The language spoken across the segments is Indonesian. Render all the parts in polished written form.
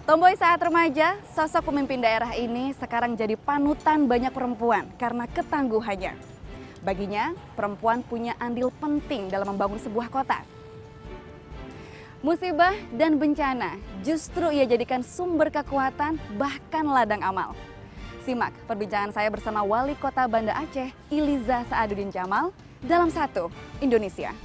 Tomboy saat remaja, sosok pemimpin daerah ini sekarang jadi panutan banyak perempuan karena ketangguhannya. Baginya, perempuan punya andil penting dalam membangun sebuah kota. Musibah dan bencana justru ia jadikan sumber kekuatan bahkan ladang amal. Simak perbincangan saya bersama Wali Kota Banda Aceh, Iliza Saaduddin Jamal, dalam Satu Indonesia.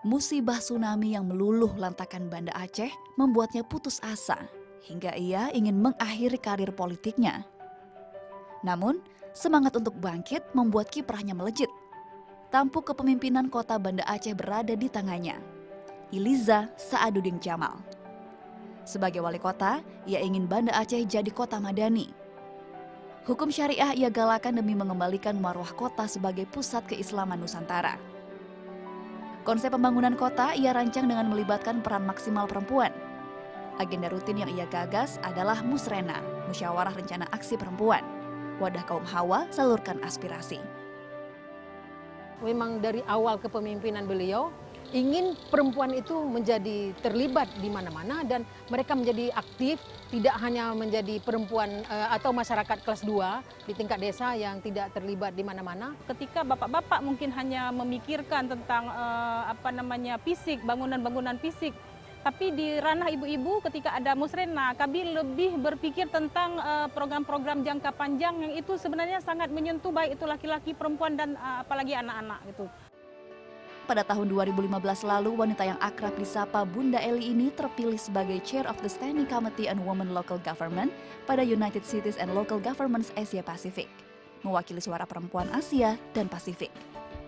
Musibah tsunami yang meluluh lantakan Banda Aceh membuatnya putus asa hingga ia ingin mengakhiri karir politiknya. Namun, semangat untuk bangkit membuat kiprahnya melejit. Tampuk kepemimpinan kota Banda Aceh berada di tangannya, Iliza Saaduddin Jamal. Sebagai wali kota, ia ingin Banda Aceh jadi kota madani. Hukum syariah ia galakan demi mengembalikan marwah kota sebagai pusat keislaman Nusantara. Konsep pembangunan kota ia rancang dengan melibatkan peran maksimal perempuan. Agenda rutin yang ia gagas adalah Musrena, Musyawarah Rencana Aksi Perempuan. Wadah kaum hawa salurkan aspirasi. Memang dari awal kepemimpinan beliau, ingin perempuan itu menjadi terlibat di mana-mana dan mereka menjadi aktif, tidak hanya menjadi perempuan atau masyarakat kelas 2 di tingkat desa yang tidak terlibat di mana-mana. Ketika bapak-bapak mungkin hanya memikirkan tentang fisik, bangunan-bangunan fisik, tapi di ranah ibu-ibu ketika ada Musrena, kami lebih berpikir tentang program-program jangka panjang yang itu sebenarnya sangat menyentuh baik itu laki-laki, perempuan dan apalagi anak-anak gitu. Pada tahun 2015 lalu, wanita yang akrab disapa Bunda Eli ini terpilih sebagai Chair of the Standing Committee on Women Local Government pada United Cities and Local Governments Asia Pacific, mewakili suara perempuan Asia dan Pasifik.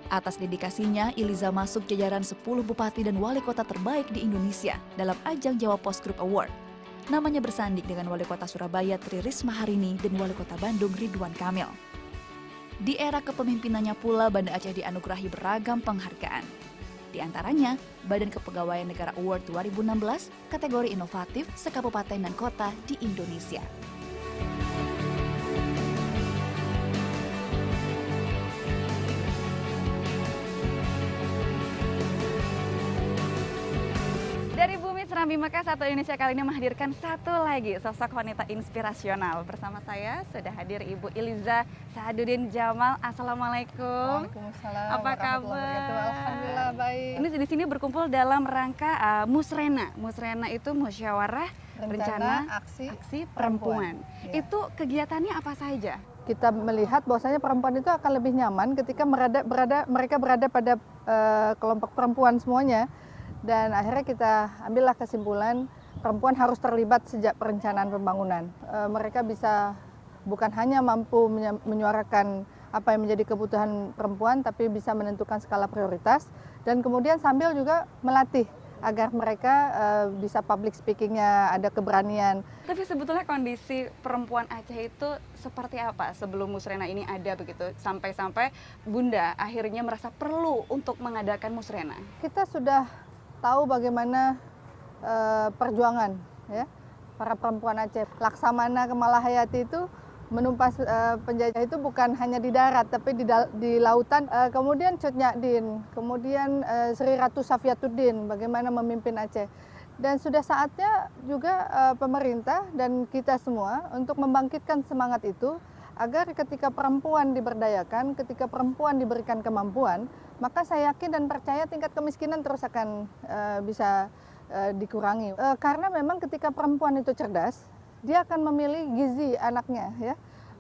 Atas dedikasinya, Iliza masuk jajaran 10 bupati dan wali kota terbaik di Indonesia dalam ajang Jawa Post Group Award. Namanya bersanding dengan wali kota Surabaya Tri Risma Harini dan wali kota Bandung Ridwan Kamil. Di era kepemimpinannya pula, Banda Aceh dianugerahi beragam penghargaan. Di antaranya, Badan Kepegawaian Negara Award 2016, kategori inovatif sekabupaten dan kota di Indonesia. Dari Bumi Serambi Mekah, Satu Indonesia kali ini menghadirkan satu lagi sosok wanita inspirasional. Bersama saya sudah hadir Ibu Iliza Saaduddin Jamal. Assalamualaikum. Waalaikumsalam. Apa kabar? Alhamdulillah baik. Ini di sini berkumpul dalam rangka Musrena. Musrena itu Musyawarah Rencana Aksi Perempuan. Ya. Itu kegiatannya apa saja? Kita melihat bahwasanya perempuan itu akan lebih nyaman ketika mereka berada pada kelompok perempuan semuanya. Dan akhirnya kita ambillah kesimpulan perempuan harus terlibat sejak perencanaan pembangunan. Mereka bisa bukan hanya mampu menyuarakan apa yang menjadi kebutuhan perempuan, tapi bisa menentukan skala prioritas dan kemudian sambil juga melatih agar mereka bisa public speakingnya, ada keberanian. Tapi sebetulnya kondisi perempuan Aceh itu seperti apa sebelum Musrena ini ada begitu? Sampai-sampai Bunda akhirnya merasa perlu untuk mengadakan Musrena. Kita sudah tahu bagaimana perjuangan ya para perempuan Aceh. Laksamana Kemalahayati itu menumpas penjajah itu bukan hanya di darat tapi di lautan. Kemudian Cut Nyadin, kemudian Sri Ratu Safiatuddin bagaimana memimpin Aceh. Dan sudah saatnya juga pemerintah dan kita semua untuk membangkitkan semangat itu agar ketika perempuan diberdayakan, ketika perempuan diberikan kemampuan, maka saya yakin dan percaya tingkat kemiskinan terus akan bisa dikurangi. Karena memang ketika perempuan itu cerdas, dia akan memilih gizi anaknya, ya,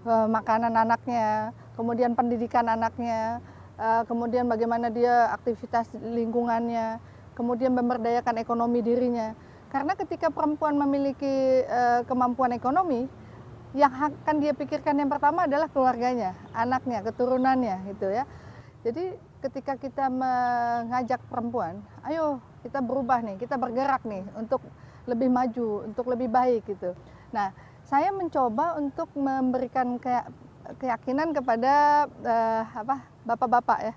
makanan anaknya, kemudian pendidikan anaknya, kemudian bagaimana dia aktivitas lingkungannya, kemudian memberdayakan ekonomi dirinya. Karena ketika perempuan memiliki kemampuan ekonomi, yang akan dia pikirkan yang pertama adalah keluarganya, anaknya, keturunannya, gitu ya. Jadi ketika kita mengajak perempuan, ayo kita berubah nih, kita bergerak nih untuk lebih maju, untuk lebih baik gitu. Nah, saya mencoba untuk memberikan kayak keyakinan kepada bapak-bapak ya.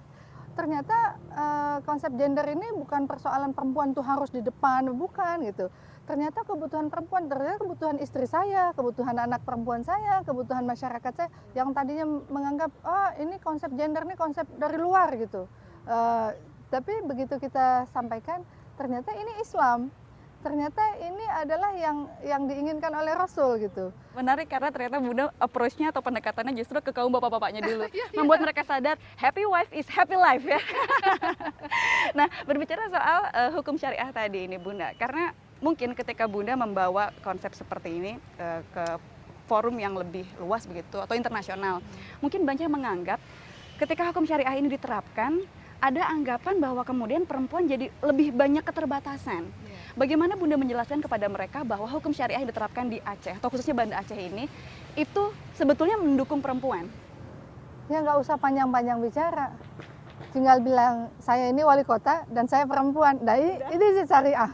Ternyata konsep gender ini bukan persoalan perempuan tuh harus di depan, bukan gitu. Ternyata kebutuhan perempuan, ternyata kebutuhan istri saya, kebutuhan anak perempuan saya, kebutuhan masyarakat saya yang tadinya menganggap ini konsep gender ini konsep dari luar gitu. Tapi begitu kita sampaikan, ternyata ini Islam. Ternyata ini adalah yang diinginkan oleh Rasul gitu. Menarik karena ternyata Bunda approach-nya atau pendekatannya justru ke kaum bapak-bapaknya dulu. Membuat mereka sadar happy wife is happy life ya. Nah, berbicara soal hukum syariah tadi ini Bunda, karena mungkin ketika Bunda membawa konsep seperti ini ke forum yang lebih luas begitu atau internasional, mungkin banyak menganggap ketika hukum syariah ini diterapkan, ada anggapan bahwa kemudian perempuan jadi lebih banyak keterbatasan. Bagaimana Bunda menjelaskan kepada mereka bahwa hukum syariah yang diterapkan di Aceh atau khususnya Banda Aceh ini itu sebetulnya mendukung perempuan? Ya nggak usah panjang-panjang bicara. Tinggal bilang saya ini wali kota dan saya perempuan. Nah ini sih syariah.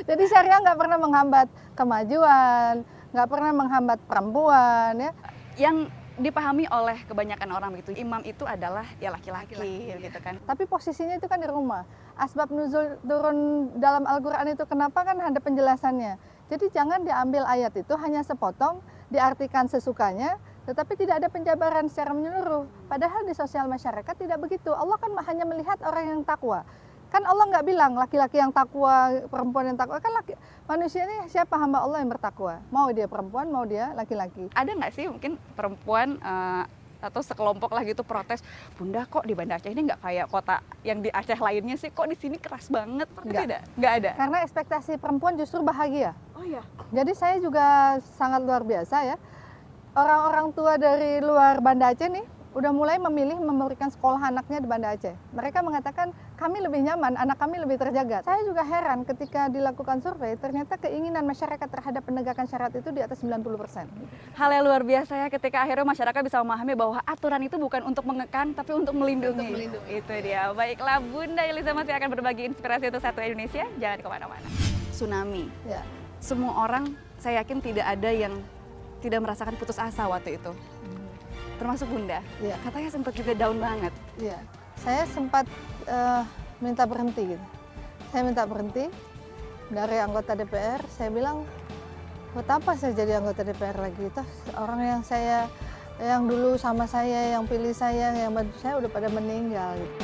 Jadi syariah nggak pernah menghambat kemajuan, nggak pernah menghambat perempuan ya. Yang dipahami oleh kebanyakan orang begitu, imam itu adalah ya laki-laki gitu kan. Tapi posisinya itu kan di rumah. Asbab nuzul turun dalam Al-Quran itu kenapa kan ada penjelasannya. Jadi jangan diambil ayat itu hanya sepotong, diartikan sesukanya, tetapi tidak ada penjabaran secara menyeluruh. Padahal di sosial masyarakat tidak begitu. Allah kan hanya melihat orang yang takwa. Kan Allah nggak bilang laki-laki yang takwa, perempuan yang takwa. Kan manusia ini siapa hamba Allah yang bertakwa? Mau dia perempuan, mau dia laki-laki. Ada nggak sih mungkin perempuan atau sekelompok lah gitu protes, Bunda kok di Banda Aceh ini nggak kayak kota yang di Aceh lainnya sih, kok di sini keras banget? Nggak ada. Karena ekspektasi perempuan justru bahagia. Oh iya. Jadi saya juga sangat luar biasa ya. Orang-orang tua dari luar Banda Aceh nih udah mulai memilih memberikan sekolah anaknya di Banda Aceh. Mereka mengatakan kami lebih nyaman, anak kami lebih terjaga. Saya juga heran ketika dilakukan survei, ternyata keinginan masyarakat terhadap penegakan syarat itu di atas 90%. Hal yang luar biasa ya ketika akhirnya masyarakat bisa memahami bahwa aturan itu bukan untuk mengekang tapi untuk melindungi. Itu dia. Baiklah Bunda Iliza masih akan berbagi inspirasi untuk satu Indonesia. Jangan kemana-mana. Tsunami. Ya. Semua orang saya yakin tidak ada yang tidak merasakan putus asa waktu itu. Termasuk Bunda. Ya. Katanya sempat juga down banget. Iya. Saya sempat minta berhenti gitu. Saya minta berhenti dari anggota DPR. Saya bilang, buat apa saya jadi anggota DPR lagi? Toh orang yang dulu sama saya, yang pilih saya, yang bantu saya udah pada meninggal gitu.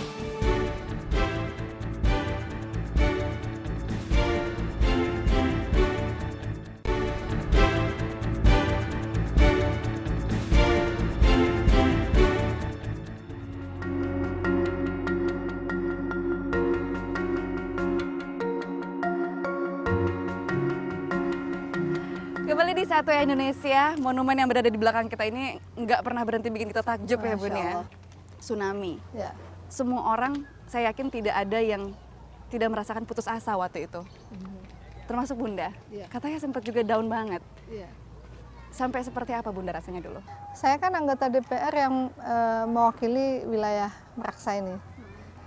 Kembali di Satu Indonesia, monumen yang berada di belakang kita ini nggak pernah berhenti bikin kita takjub ya Bun ya. Tsunami. Ya. Semua orang saya yakin tidak ada yang tidak merasakan putus asa waktu itu. Termasuk Bunda. Iya. Katanya sempat juga down banget. Iya. Sampai seperti apa Bunda rasanya dulu? Saya kan anggota DPR yang mewakili wilayah Meraksa ini.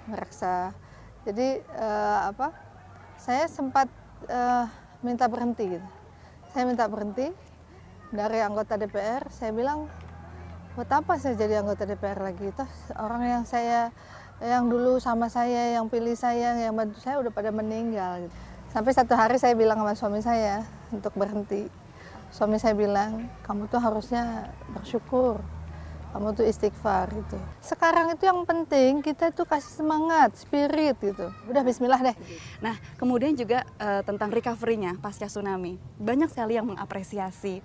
Meraksa. Jadi saya sempat minta berhenti gitu. Saya minta berhenti dari anggota DPR. Saya bilang, buat apa saya jadi anggota DPR lagi? Toh orang yang dulu sama saya, yang pilih saya, yang bantu saya udah pada meninggal. Gitu. Sampai satu hari saya bilang sama suami saya untuk berhenti. Suami saya bilang, kamu tuh harusnya bersyukur. Kamu tuh istighfar gitu. Sekarang itu yang penting kita tuh kasih semangat, spirit gitu. Udah bismillah deh. Nah, kemudian juga tentang recovery-nya pasca tsunami. Banyak sekali yang mengapresiasi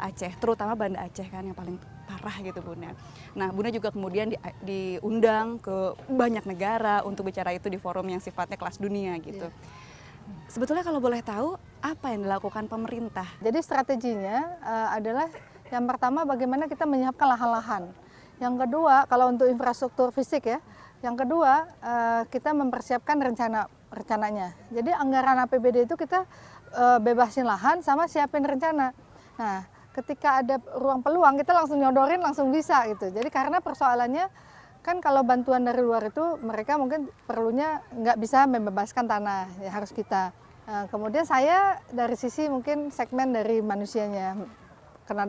Aceh, terutama Banda Aceh kan yang paling parah gitu Bunda. Nah, Bunda juga kemudian diundang ke banyak negara untuk bicara itu di forum yang sifatnya kelas dunia gitu. Sebetulnya kalau boleh tahu, apa yang dilakukan pemerintah? Jadi strateginya adalah yang pertama bagaimana kita menyiapkan lahan-lahan. Yang kedua, kalau untuk infrastruktur fisik ya. Yang kedua, kita mempersiapkan rencananya. Jadi anggaran APBD itu kita bebasin lahan sama siapin rencana. Nah, ketika ada ruang peluang kita langsung nyodorin, langsung bisa gitu. Jadi karena persoalannya kan kalau bantuan dari luar itu mereka mungkin perlunya nggak bisa membebaskan tanah, ya harus kita. Kemudian saya dari sisi mungkin segmen dari manusianya.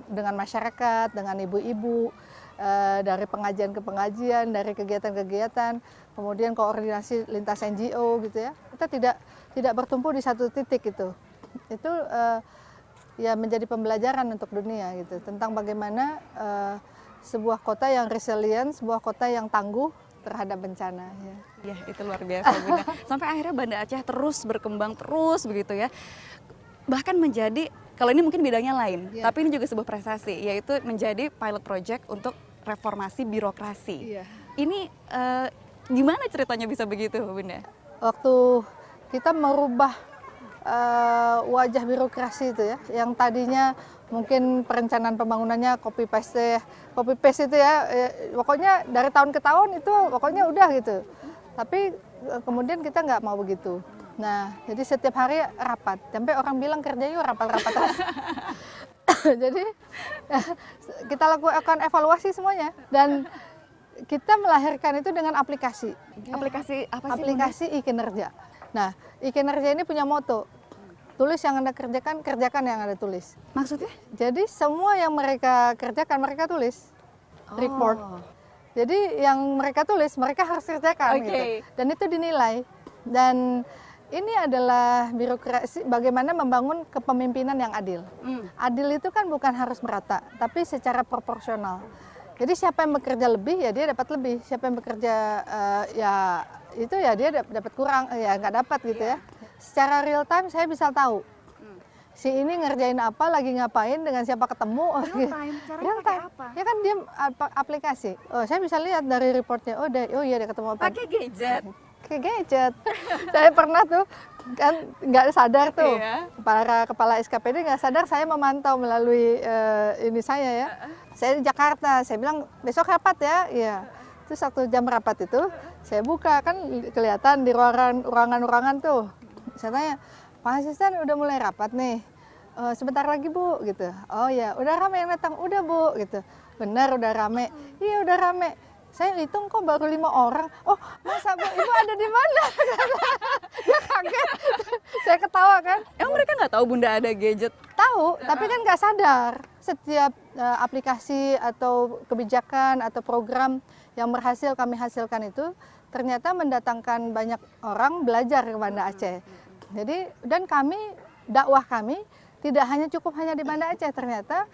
dengan masyarakat, dengan ibu-ibu, dari pengajian ke pengajian, dari kegiatan-kegiatan, kemudian koordinasi lintas NGO gitu ya. Kita tidak bertumpu di satu titik itu. Itu ya menjadi pembelajaran untuk dunia gitu tentang bagaimana sebuah kota yang resilient, sebuah kota yang tangguh terhadap bencana. Ya. Ya, itu luar biasa Bunda. Sampai akhirnya Banda Aceh terus berkembang terus begitu ya. Bahkan menjadi, kalau ini mungkin bidangnya lain, Ya. tapi ini juga sebuah prestasi, yaitu menjadi pilot project untuk reformasi birokrasi. Iya. Ini gimana ceritanya bisa begitu Bunda? Waktu kita merubah wajah birokrasi itu ya, yang tadinya mungkin perencanaan pembangunannya copy paste itu ya, pokoknya dari tahun ke tahun itu pokoknya udah gitu. Tapi kemudian kita nggak mau begitu. Nah, jadi setiap hari rapat, sampai orang bilang kerja yuk rapat-rapat. Jadi kita lakukan evaluasi semuanya dan kita melahirkan itu dengan aplikasi. Aplikasi apa sih Bunda? Aplikasi e-kinerja. Nah, e-kinerja ini punya moto, tulis yang Anda kerjakan, kerjakan yang Anda tulis. Maksudnya? Jadi semua yang mereka kerjakan, mereka tulis. Report. Jadi yang mereka tulis, mereka harus kerjakan. Oke. Gitu. Dan itu dinilai. Dan ini adalah birokrasi, bagaimana membangun kepemimpinan yang adil. Adil itu kan bukan harus merata, tapi secara proporsional. Jadi siapa yang bekerja lebih, ya dia dapat lebih. Siapa yang bekerja ya itu ya dia dapat kurang, ya nggak dapat gitu ya. Secara real time saya bisa tahu si ini ngerjain apa, lagi ngapain, dengan siapa ketemu. Real time, caranya Real pakai time. apa? Ya kan dia aplikasi. Oh, saya bisa lihat dari reportnya. Oh iya dia ketemu apa. Pakai gadget. Kayak gadget. Saya pernah tuh kan nggak sadar tuh, Iya. para kepala SKPD nggak sadar saya memantau melalui ini saya ya. Saya di Jakarta, saya bilang besok rapat ya. Iya. Terus waktu jam rapat itu saya buka kan kelihatan di ruangan tuh. Saya tanya, Pak Asisten udah mulai rapat nih. Sebentar lagi Bu gitu. Oh ya, udah rame yang datang. Udah Bu gitu. Benar udah rame. Iya udah rame. Saya hitung kok baru 5 orang. Oh masa Bu, Ibu ada di mana? Dia kaget. Saya ketawa kan. Emang mereka nggak tahu Bunda ada gadget? Tahu, tapi kan nggak sadar. Setiap aplikasi atau kebijakan atau program yang berhasil kami hasilkan itu ternyata mendatangkan banyak orang belajar ke Banda Aceh. Jadi dan dakwah kami tidak hanya cukup hanya di Banda Aceh, ternyata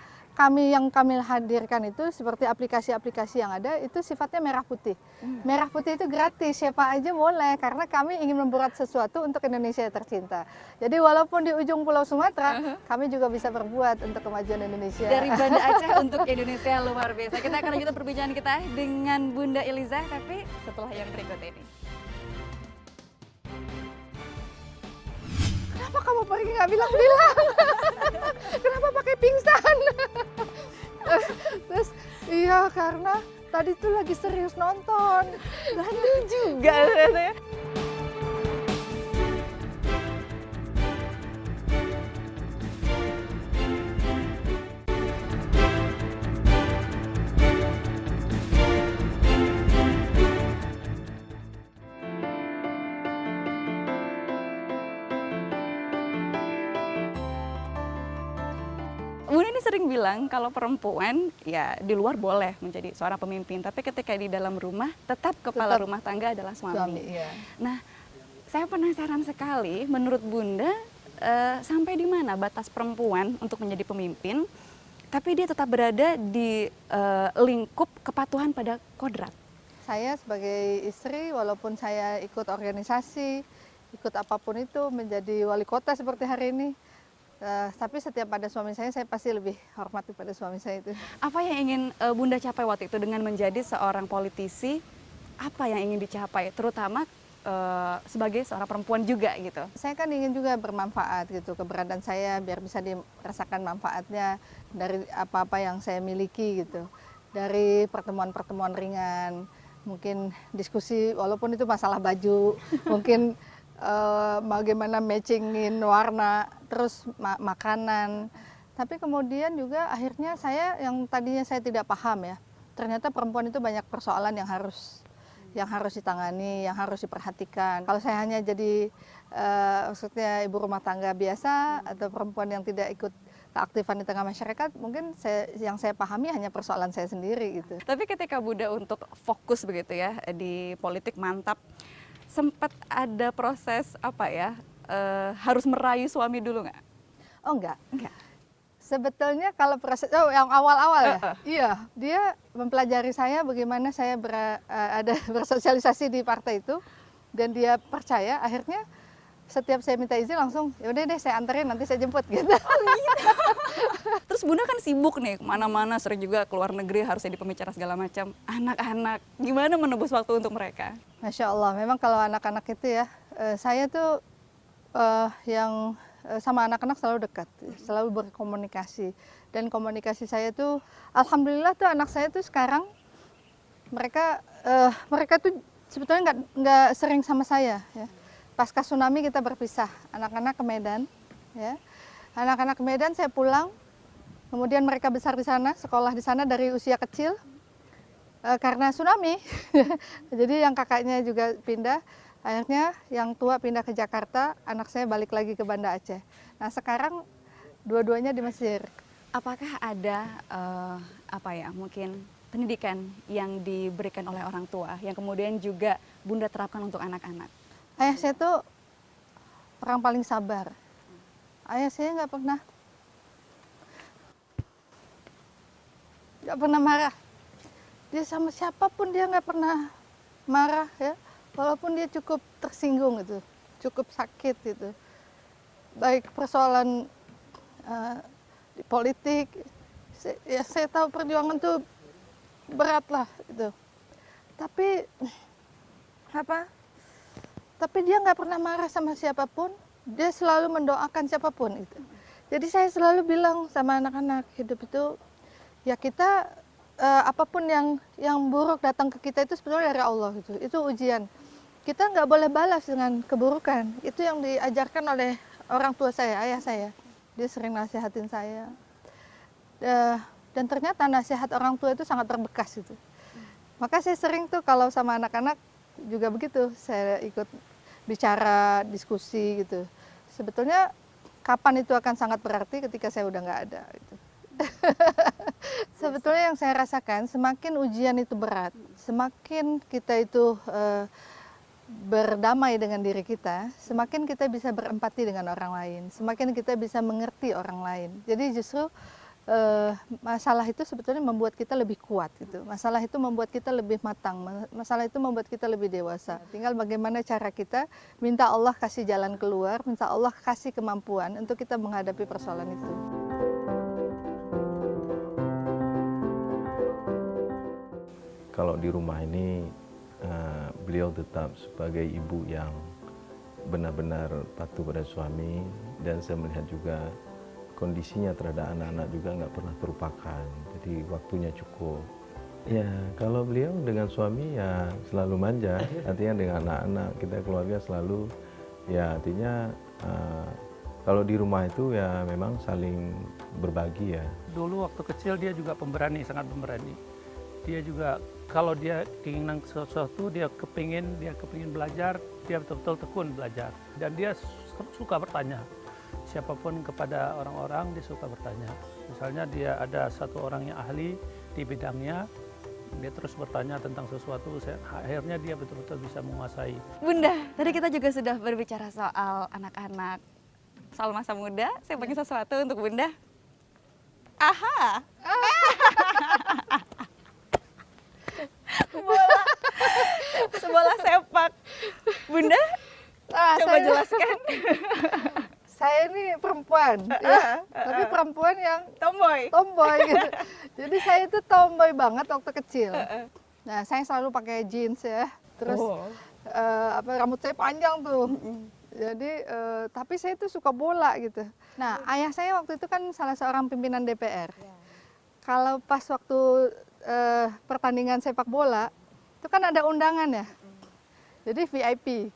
yang kami hadirkan itu seperti aplikasi-aplikasi yang ada itu sifatnya merah putih. Merah putih itu gratis, siapa aja boleh karena kami ingin membuat sesuatu untuk Indonesia tercinta. Jadi walaupun di ujung Pulau Sumatera, kami juga bisa berbuat untuk kemajuan Indonesia. Dari Banda Aceh untuk Indonesia, luar biasa. Kita akan lanjutkan perbincangan kita dengan Bunda Iliza, tapi setelah yang berikut ini. Kenapa kamu pergi nggak bilang-bilang? Kenapa pakai pingsan? Terus iya karena tadi tuh lagi serius nonton. Bandel juga ternyata. Bunda ini sering bilang kalau perempuan ya di luar boleh menjadi seorang pemimpin, tapi ketika di dalam rumah tetap kepala rumah tangga adalah suami. Iya. Nah, saya penasaran sekali, menurut Bunda sampai di mana batas perempuan untuk menjadi pemimpin, tapi dia tetap berada di lingkup kepatuhan pada kodrat. Saya sebagai istri, walaupun saya ikut organisasi, ikut apapun itu, menjadi wali kota seperti hari ini, tapi setiap ada suami saya pasti lebih hormati pada suami saya itu. Apa yang ingin Bunda capai waktu itu dengan menjadi seorang politisi? Apa yang ingin dicapai, terutama sebagai seorang perempuan juga gitu? Saya kan ingin juga bermanfaat gitu, keberadaan saya biar bisa dirasakan manfaatnya dari apa-apa yang saya miliki gitu. Dari pertemuan-pertemuan ringan, mungkin diskusi walaupun itu masalah baju, mungkin bagaimana matchingin warna, terus makanan. Tapi kemudian juga akhirnya saya yang tadinya saya tidak paham ya, ternyata perempuan itu banyak persoalan yang harus ditangani, yang harus diperhatikan. Kalau saya hanya jadi maksudnya ibu rumah tangga biasa atau perempuan yang tidak ikut keaktifan di tengah masyarakat, mungkin yang saya pahami hanya persoalan saya sendiri gitu. Tapi ketika Bunda untuk fokus begitu ya di politik mantap, sempat ada proses apa ya, harus merayu suami dulu nggak? Oh enggak. Enggak. Sebetulnya kalau proses yang awal-awal ya, iya dia mempelajari saya bagaimana saya ada bersosialisasi di partai itu, dan dia percaya. Akhirnya setiap saya minta izin langsung, ya udah deh saya anterin, nanti saya jemput gitu. Terus Bunda kan sibuk nih kemana-mana, sering juga keluar negeri, harus jadi pembicara segala macam. Anak-anak, gimana menebus waktu untuk mereka? Masya Allah, memang kalau anak-anak itu ya, saya tuh yang sama anak-anak selalu dekat, selalu berkomunikasi. Dan komunikasi saya tuh, alhamdulillah tuh anak saya tuh sekarang mereka tuh sebetulnya nggak sering sama saya. Ya. Pasca tsunami kita berpisah, anak-anak ke Medan. Ya. Anak-anak ke Medan saya pulang, kemudian mereka besar di sana, sekolah di sana dari usia kecil karena tsunami. Jadi yang kakaknya juga pindah. Akhirnya yang tua pindah ke Jakarta, anak saya balik lagi ke Banda Aceh. Nah sekarang dua-duanya di Mesir. Apakah ada mungkin pendidikan yang diberikan oleh orang tua yang kemudian juga Bunda terapkan untuk anak-anak? Ayah saya tuh orang paling sabar. Ayah saya nggak pernah marah. Dia sama siapapun dia nggak pernah marah ya. Walaupun dia cukup tersinggung gitu, cukup sakit gitu. Baik persoalan di politik, saya tahu perjuangan tuh berat lah gitu. Tapi dia nggak pernah marah sama siapapun, dia selalu mendoakan siapapun itu. Jadi saya selalu bilang sama anak-anak, hidup itu ya kita apapun yang buruk datang ke kita itu sebetulnya dari Allah gitu. Itu ujian. Kita nggak boleh balas dengan keburukan. Itu yang diajarkan oleh orang tua saya, ayah saya. Dia sering nasihatin saya. Dan ternyata nasihat orang tua itu sangat berbekas itu. Maka saya sering tuh kalau sama anak-anak juga begitu. Saya ikut bicara, diskusi gitu. Sebetulnya kapan itu akan sangat berarti ketika saya udah nggak ada. Gitu. Sebetulnya yang saya rasakan, semakin ujian itu berat, semakin kita itu berdamai dengan diri kita, semakin kita bisa berempati dengan orang lain, semakin kita bisa mengerti orang lain. Jadi justru masalah itu sebetulnya membuat kita lebih kuat gitu. Masalah itu membuat kita lebih matang, masalah itu membuat kita lebih dewasa. Tinggal bagaimana cara kita minta Allah kasih jalan keluar, minta Allah kasih kemampuan untuk kita menghadapi persoalan itu. Kalau di rumah ini beliau tetap sebagai ibu yang benar-benar patuh pada suami, dan saya melihat juga kondisinya terhadap anak-anak juga nggak pernah terlupakan, jadi waktunya cukup. Ya kalau beliau dengan suami ya selalu manja, artinya dengan anak-anak kita keluarga selalu ya artinya kalau di rumah itu ya memang saling berbagi ya. Dulu waktu kecil dia juga pemberani, sangat pemberani. Dia juga kalau dia keinginan sesuatu, dia kepingin belajar, dia betul-betul tekun belajar. Dan dia suka bertanya, siapapun kepada orang-orang dia suka bertanya. Misalnya dia ada satu orang yang ahli di bidangnya, dia terus bertanya tentang sesuatu, akhirnya dia betul-betul bisa menguasai. Bunda, tadi kita juga sudah berbicara soal anak-anak, soal masa muda. Saya punya sesuatu untuk Bunda. Aha! Bola sepak. Bunda, coba jelaskan. Saya ini perempuan, ya, tapi perempuan yang tomboy gitu. Jadi saya itu tomboy banget waktu kecil. Nah, saya selalu pakai jeans ya, terus rambut saya panjang tuh. Jadi, tapi saya itu suka bola gitu. Nah, ayah saya waktu itu kan salah seorang pimpinan DPR. Kalau pas waktu pertandingan sepak bola, itu kan ada undangan ya. Jadi VIP.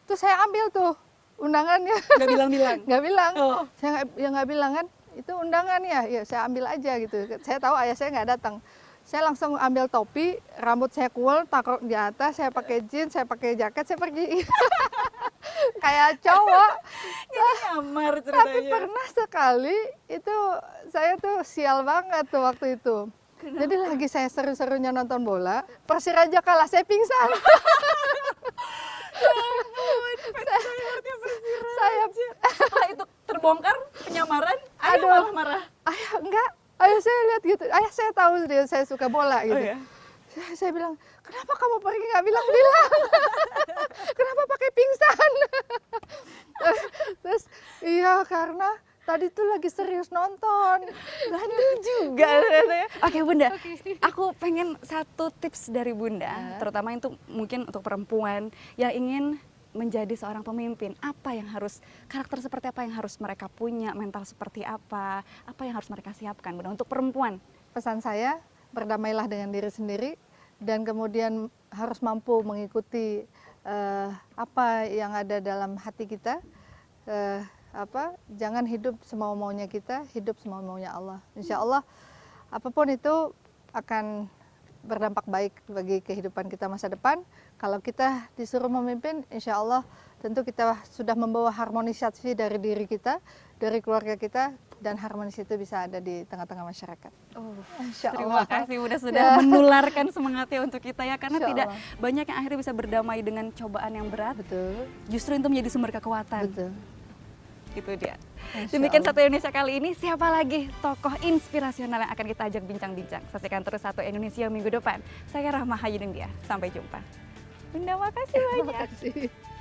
Terus saya ambil tuh undangannya. Nggak bilang-bilang? Nggak bilang. Oh. Saya nggak bilang kan, itu undangan ya. Ya saya ambil aja gitu. Saya tahu ayah saya nggak datang. Saya langsung ambil topi, rambut saya kuel, taruh di atas, saya pakai jeans, saya pakai jaket, saya pergi. kayak cowok. Nyamar Tapi pernah sekali itu saya tuh sial banget tuh waktu itu. Jadi lagi saya seru-serunya nonton bola, Persiraja kalah, saya pingsan. Saya Setelah itu terbongkar penyamaran, ayah Aduh. malah marah. ayah enggak, ayah saya lihat gitu, ayah saya tahu dia saya suka bola gitu. iya? Saya bilang, kenapa kamu pergi nggak bilang-bilang? Kenapa pakai pingsan? Terus iya karena tadi tuh lagi serius nonton. Bantu juga ternyata. Oke Bunda, aku pengen satu tips dari Bunda, terutama itu mungkin untuk perempuan yang ingin menjadi seorang pemimpin. Apa yang harus, karakter seperti apa yang harus mereka punya, mental seperti apa yang harus mereka siapkan Bunda untuk perempuan? Pesan saya, berdamailah dengan diri sendiri dan kemudian harus mampu mengikuti apa yang ada dalam hati kita. Jangan hidup semau-maunya kita, hidup semau-maunya Allah. Insya Allah apapun itu akan berdampak baik bagi kehidupan kita masa depan. Kalau kita disuruh memimpin, insya Allah tentu kita sudah membawa harmonisasi dari diri kita, dari keluarga kita, dan harmonis itu bisa ada di tengah-tengah masyarakat. Insya Terima Allah. kasih Bunda sudah menularkan semangatnya untuk kita ya, karena Insya tidak Allah. banyak yang akhirnya bisa berdamai dengan cobaan yang berat, Betul, justru itu menjadi sumber kekuatan. betul. Itu dia. Insya Demikian Allah. Satu Indonesia kali ini. Siapa lagi tokoh inspirasional yang akan kita ajak bincang-bincang? Saksikan terus Satu Indonesia minggu depan. Saya Rahma Hayudindia. Sampai jumpa. Bunda, makasih banyak. Terima kasih.